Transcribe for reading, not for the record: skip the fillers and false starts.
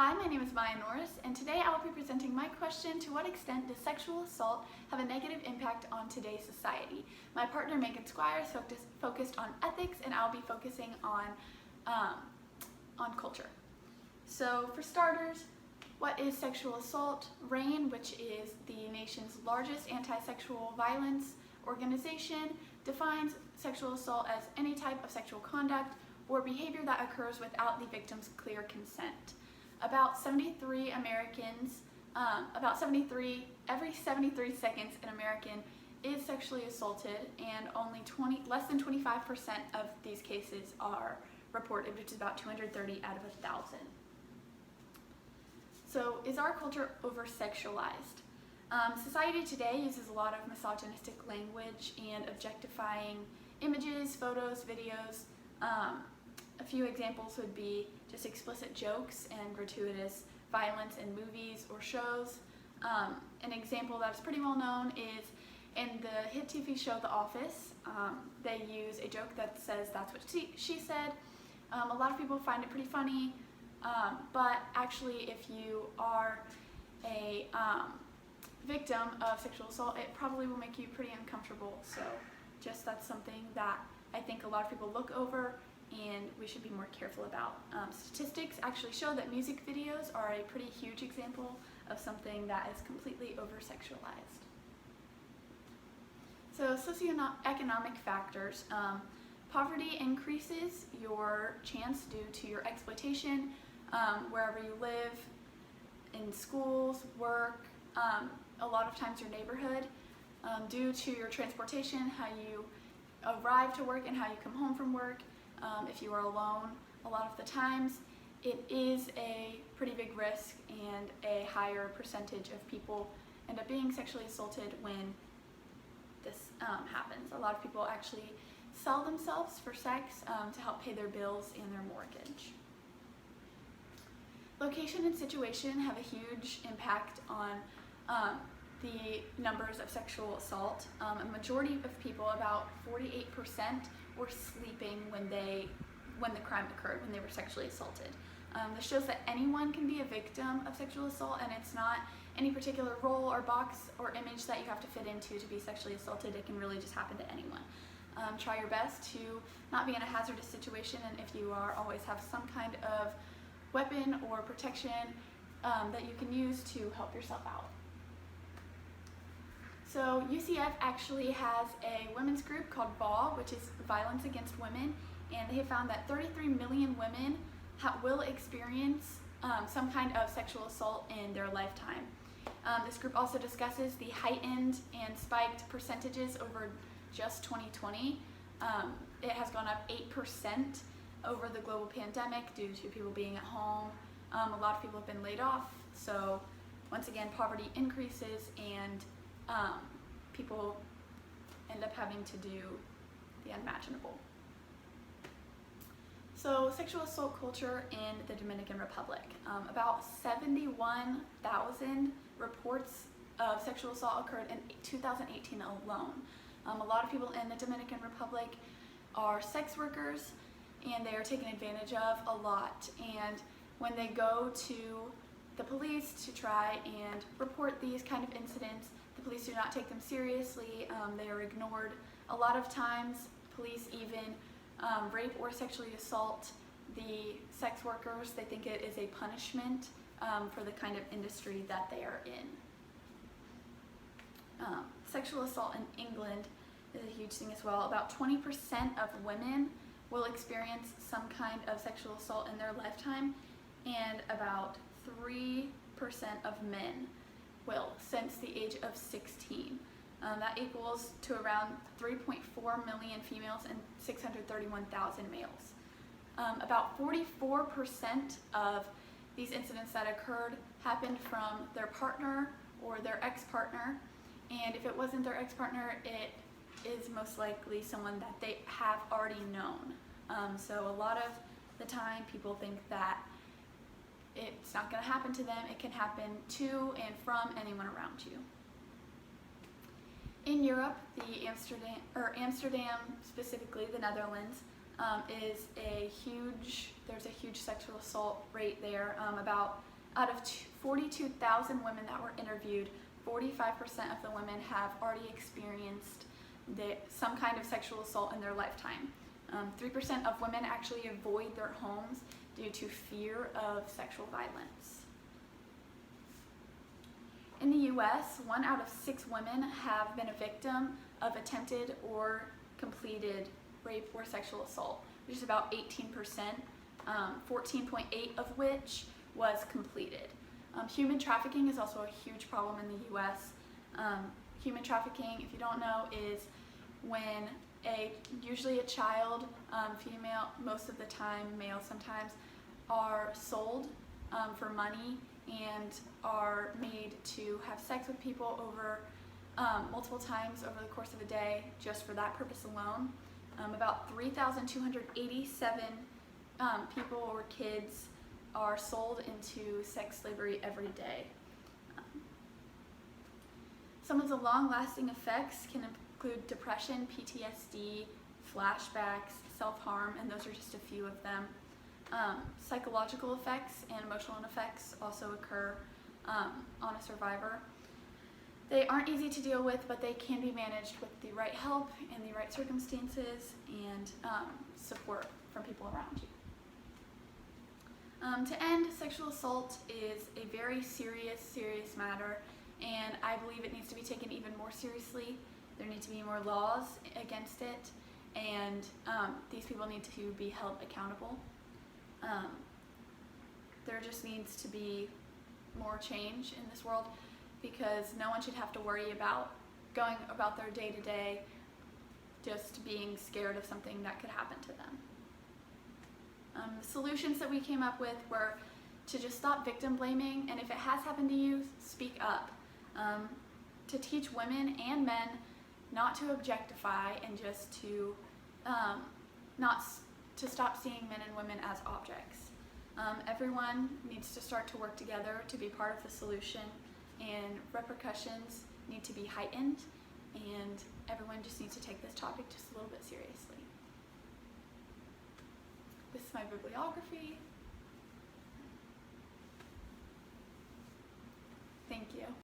Hi, my name is Maya Norris, and today I will be presenting my question: to what extent does sexual assault have a negative impact on today's society? My partner Megan Squires focused on ethics, and I'll be focusing on culture. So for starters, what is sexual assault? RAINN, which is the nation's largest anti-sexual violence organization, defines sexual assault as any type of sexual conduct or behavior that occurs without the victim's clear consent. About 73 Americans, every 73 seconds an American is sexually assaulted, and only less than 25% of these cases are reported, which is about 230 out of 1,000. So is our culture over-sexualized? Society today uses a lot of misogynistic language and objectifying images, photos, videos. A few examples would be just explicit jokes and gratuitous violence in movies or shows. An example that's pretty well known is in the hit TV show The Office. They use a joke that says, "That's what she said." A lot of people find it pretty funny, but actually if you are a victim of sexual assault, it probably will make you pretty uncomfortable. So just that's something that I think a lot of people look over and we should be more careful about. Statistics actually show that music videos are a pretty huge example of something that is completely over-sexualized. So socioeconomic factors. Poverty increases your chance due to your exploitation wherever you live, in schools, work, a lot of times your neighborhood, due to your transportation, how you arrive to work and how you come home from work. If you are alone, a lot of the times it is a pretty big risk, and a higher percentage of people end up being sexually assaulted when this happens. A lot of people actually sell themselves for sex to help pay their bills and their mortgage. Location and situation have a huge impact on the numbers of sexual assault. A majority of people, about 48%, were sleeping when the crime occurred, when they were sexually assaulted. This shows that anyone can be a victim of sexual assault, and it's not any particular role or box or image that you have to fit into to be sexually assaulted. It can really just happen to anyone. Try your best to not be in a hazardous situation, and if you are, always have some kind of weapon or protection that you can use to help yourself out. So UCF actually has a women's group called VAW, which is Violence Against Women, and they have found that 33 million women will experience some kind of sexual assault in their lifetime. This group also discusses the heightened and spiked percentages over just 2020. It has gone up 8% over the global pandemic due to people being at home. A lot of people have been laid off, so once again poverty increases, and people end up having to do the unimaginable. So sexual assault culture in the Dominican Republic. About 71,000 reports of sexual assault occurred in 2018 alone. A lot of people in the Dominican Republic are sex workers, and they are taken advantage of a lot. And when they go to the police to try and report these kind of incidents, the police do not take them seriously. They are ignored. A lot of times police even rape or sexually assault the sex workers. They think it is a punishment for the kind of industry that they are in. Sexual assault in England is a huge thing as well. About 20% of women will experience some kind of sexual assault in their lifetime, and about 3% of men will since the age of 16. That equals to around 3.4 million females and 631,000 males. About 44% of these incidents that occurred happened from their partner or their ex-partner, and if it wasn't their ex-partner, it is most likely someone that they have already known. So a lot of the time people think that it's not going to happen to them. It can happen to and from anyone around you. In Europe, Amsterdam, specifically the Netherlands, there's a huge sexual assault rate there. About Out of 42,000 women that were interviewed, 45% of the women have already experienced some kind of sexual assault in their lifetime. 3% of women actually avoid their homes due to fear of sexual violence. In the US, 1 out of 6 women have been a victim of attempted or completed rape or sexual assault, which is about 18%, 14.8% of which was completed. Human trafficking is also a huge problem in the US. Human trafficking, if you don't know, is when usually a child, female most of the time, male sometimes, are sold for money and are made to have sex with people over multiple times over the course of a day just for that purpose alone. About 3,287 people or kids are sold into sex slavery every day. Some of the long-lasting effects can include depression, PTSD, flashbacks, self-harm, and those are just a few of them. Psychological effects and emotional effects also occur on a survivor. They aren't easy to deal with, but they can be managed with the right help and the right circumstances and support from people around you. To end, sexual assault is a very serious matter, and I believe it needs to be taken even more seriously. There need to be more laws against it, and these people need to be held accountable. There just needs to be more change in this world, because no one should have to worry about going about their day-to-day just being scared of something that could happen to them. The solutions that we came up with were to just stop victim blaming, and if it has happened to you, speak up. To teach women and men not to objectify and just to to stop seeing men and women as objects. Everyone needs to start to work together to be part of the solution, and repercussions need to be heightened, and everyone just needs to take this topic just a little bit seriously. This is my bibliography.